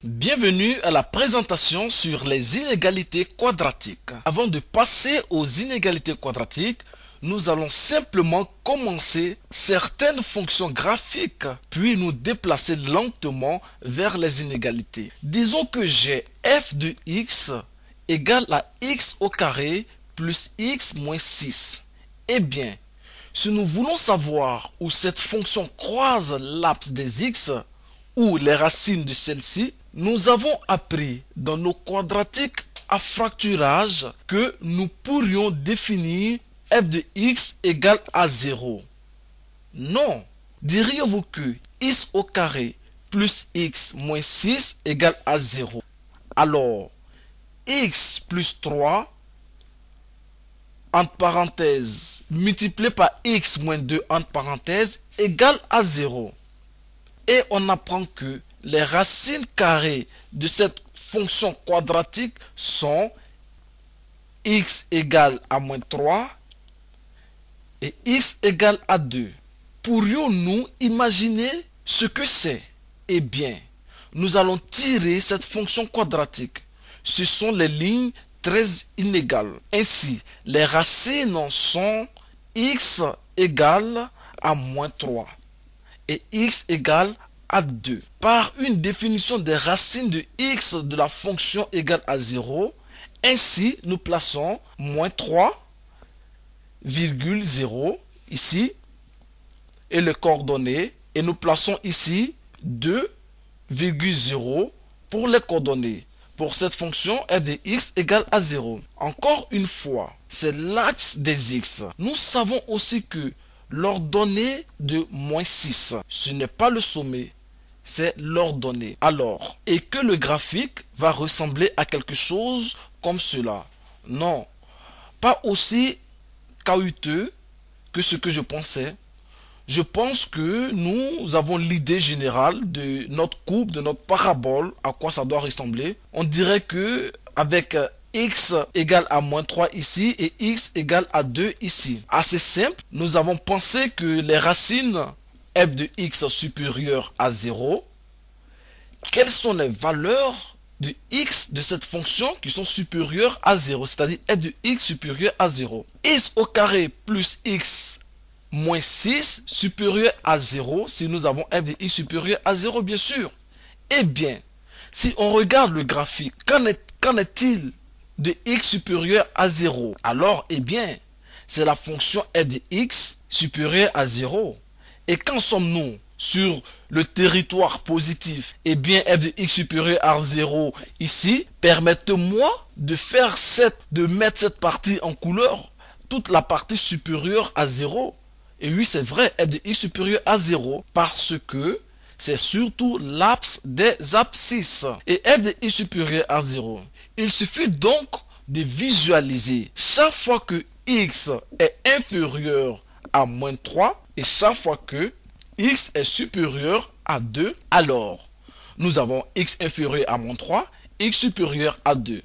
Bienvenue à la présentation sur les inégalités quadratiques. Avant de passer aux inégalités quadratiques, nous allons simplement commencer certaines fonctions graphiques, puis nous déplacer lentement vers les inégalités. Disons que j'ai f de x égale à x au carré plus x moins 6. Eh bien, si nous voulons savoir où cette fonction croise l'axe des x, ou les racines de celle-ci, nous avons appris dans nos quadratiques à fracturage que nous pourrions définir f de x égale à 0. Non, diriez-vous que x au carré plus x moins 6 égale à 0. Alors, x plus 3, entre parenthèses, multiplié par x moins 2, entre parenthèses, égale à 0. Et on apprend que les racines carrées de cette fonction quadratique sont x égale à moins 3 et x égale à 2. Pourrions-nous imaginer ce que c'est? Eh bien, nous allons tirer cette fonction quadratique. Ce sont les lignes très inégales. Ainsi, les racines sont x égale à moins 3 et x égale à 2. Par une définition des racines de x de la fonction égale à 0, ainsi nous plaçons moins 3,0 ici et les coordonnées, et nous plaçons ici 2,0 pour les coordonnées. Pour cette fonction, f de x égale à 0. Encore une fois, c'est l'axe des x. Nous savons aussi que l'ordonnée de moins 6, ce n'est pas le sommet, c'est l'ordonnée. Alors, et que le graphique va ressembler à quelque chose comme cela? Non, pas aussi cahuteux que ce que je pensais. Je pense que nous avons l'idée générale de notre courbe, de notre parabole, à quoi ça doit ressembler. On dirait que avec x égale à moins 3 ici et x égale à 2 ici. Assez simple, nous avons pensé que les racines f de x supérieures à 0, quelles sont les valeurs de x de cette fonction qui sont supérieures à 0, c'est-à-dire f de x supérieur à 0. X au carré plus x moins 6 supérieur à 0, si nous avons f de x supérieur à 0, bien sûr. Eh bien, si on regarde le graphique, qu'en est-il de x supérieur à 0? Alors, eh bien, c'est la fonction f de x supérieure à 0. Et quand sommes-nous sur le territoire positif? Eh bien, f de x supérieur à 0 ici, permettez-moi de mettre cette partie en couleur, toute la partie supérieure à 0. Et oui, c'est vrai, f de x supérieur à 0, parce que c'est surtout l'axe des abscisses. Et f de x supérieur à 0. Il suffit donc de visualiser chaque fois que x est inférieur à moins 3 et chaque fois que x est supérieur à 2, alors nous avons x inférieur à moins 3, x supérieur à 2.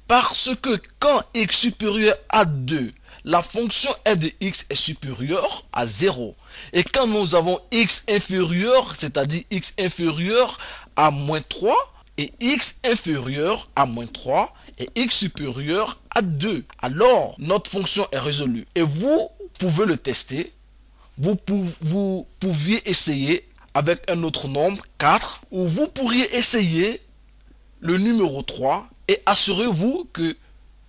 Parce que quand x supérieur à 2, la fonction f de x est supérieure à 0. Et quand nous avons x inférieur, c'est-à-dire x inférieur à moins 3, et x inférieur à moins 3, et x supérieur à 2, alors notre fonction est résolue. Et vous pouvez le tester. Vous pouviez essayer avec un autre nombre, 4, ou vous pourriez essayer le numéro 3, et assurez-vous que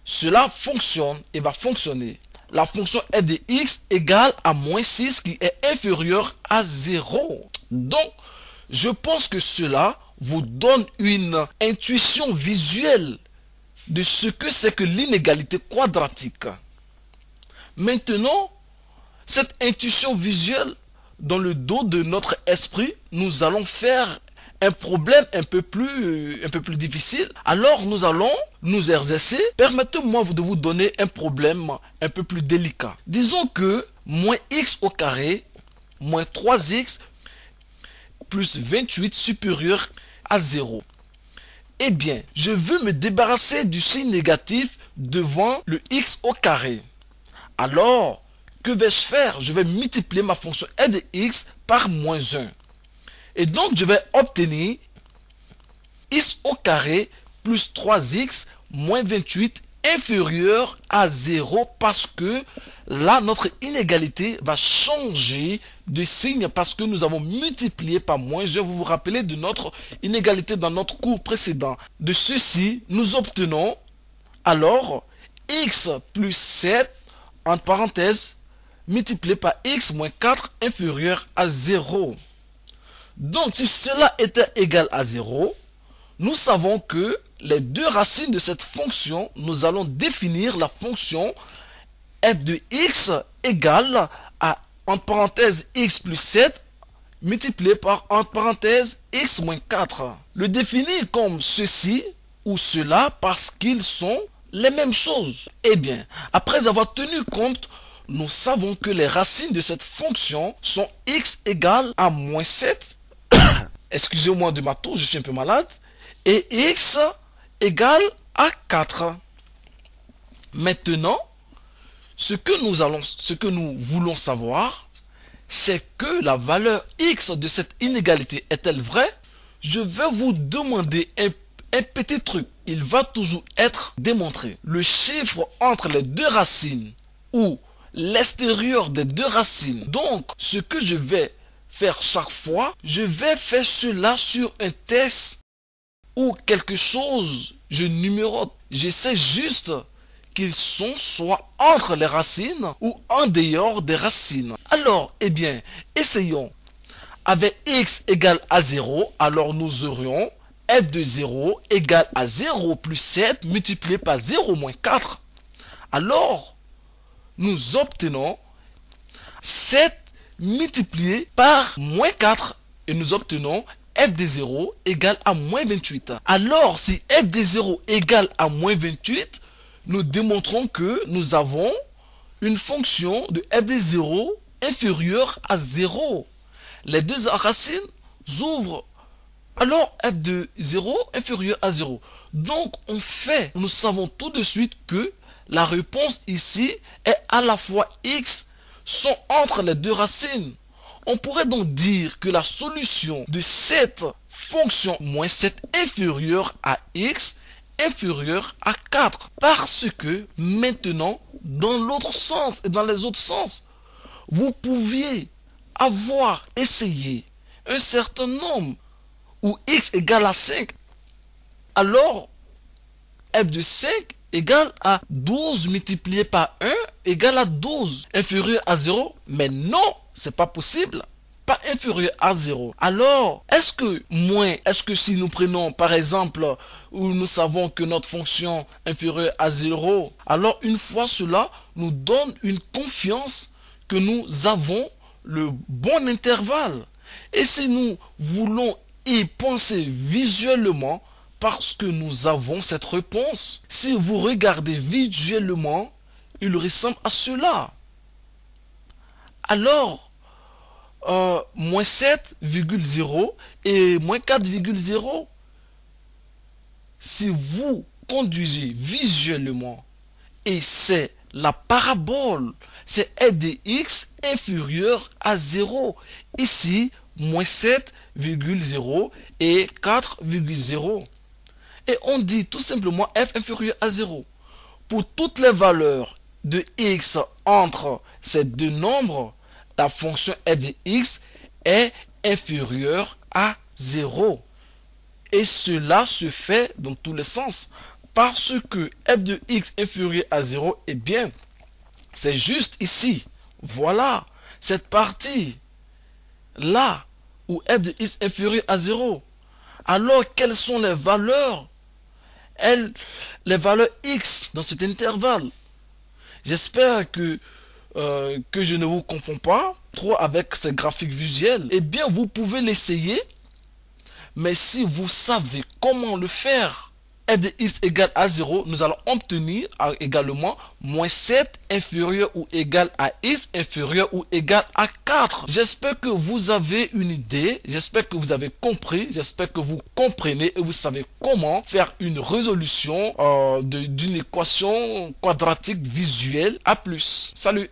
cela fonctionne et va fonctionner. La fonction f de x égale à moins 6 qui est inférieure à 0. Donc, je pense que cela vous donne une intuition visuelle de ce que c'est que l'inégalité quadratique. Maintenant, cette intuition visuelle, dans le dos de notre esprit, nous allons faire un problème un peu plus difficile. Alors nous allons nous exercer. Permettez-moi de vous donner un problème un peu plus délicat. Disons que moins x au carré, moins 3x, plus 28 supérieur à 0. Eh bien, je veux me débarrasser du signe négatif devant le x au carré. Alors, que vais-je faire? Je vais multiplier ma fonction f de x par moins 1. Et donc, je vais obtenir x au carré plus 3x moins 28 inférieur à 0 parce que là, notre inégalité va changer de signe parce que nous avons multiplié par moins. Je vais vous rappeler de notre inégalité dans notre cours précédent. De ceci, nous obtenons alors x plus 7 entre parenthèses multiplié par x moins 4 inférieur à 0. Donc, si cela était égal à 0, nous savons que les deux racines de cette fonction, nous allons définir la fonction f de x égale à, entre parenthèses, x plus 7 multiplié par, entre parenthèses, x moins 4. Le définir comme ceci ou cela parce qu'ils sont les mêmes choses. Eh bien, après avoir tenu compte, nous savons que les racines de cette fonction sont x égale à moins 7. Excusez-moi de ma toux, je suis un peu malade. Et x égale à 4. Maintenant, ce que nous voulons savoir, c'est que la valeur x de cette inégalité est-elle vraie? Je vais vous demander un petit truc. Il va toujours être démontré. Le chiffre entre les deux racines ou l'extérieur des deux racines. Donc, ce que je vais faire chaque fois, je vais faire cela sur un test ou quelque chose, je numérote. J'essaie juste qu'ils sont soit entre les racines ou en dehors des racines. Alors, eh bien, essayons. Avec x égale à 0, alors nous aurions f de 0 égale à 0 plus 7 multiplié par 0 moins 4. Alors, nous obtenons 7 multiplié par moins 4 et nous obtenons f de 0 égale à moins 28. Alors, si f de 0 égale à moins 28, nous démontrons que nous avons une fonction de f de 0 inférieure à 0. Les deux racines ouvrent alors f de 0 inférieur à 0. Donc, nous savons tout de suite que la réponse ici est à la fois x sont entre les deux racines. On pourrait donc dire que la solution de cette fonction moins 7 inférieure à x inférieure à 4. Parce que maintenant, dans l'autre sens et dans les autres sens, vous pouviez avoir essayé un certain nombre où x égale à 5. Alors, f de 5 égale à 12 multiplié par 1 égale à 12 inférieur à 0. Mais non, c'est pas possible. Pas inférieur à 0. Alors, est-ce que si nous prenons par exemple où nous savons que notre fonction inférieure à 0, alors une fois cela nous donne une confiance que nous avons le bon intervalle. Et si nous voulons y penser visuellement, parce que nous avons cette réponse, si vous regardez visuellement, il ressemble à cela. Alors, moins 7,0 et moins 4,0. Si vous conduisez visuellement, et c'est la parabole, c'est f de x inférieur à 0. Ici, moins 7,0 et 4,0. Et on dit tout simplement f inférieur à 0. Pour toutes les valeurs de x entre ces deux nombres, la fonction f de x est inférieure à 0. Et cela se fait dans tous les sens. Parce que f de x inférieur à 0, eh bien, c'est juste ici. Voilà, cette partie là où f de x inférieur à 0. Alors, quelles sont les valeurs? Les valeurs x dans cet intervalle. J'espère que je ne vous confonds pas trop avec ces graphiques visuels. Eh bien, vous pouvez l'essayer. Mais si vous savez comment le faire, f de x égale à 0, nous allons obtenir également moins 7 inférieur ou égal à x inférieur ou égal à 4. J'espère que vous avez une idée, j'espère que vous avez compris, j'espère que vous comprenez et vous savez comment faire une résolution d'une équation quadratique visuelle. À plus. Salut.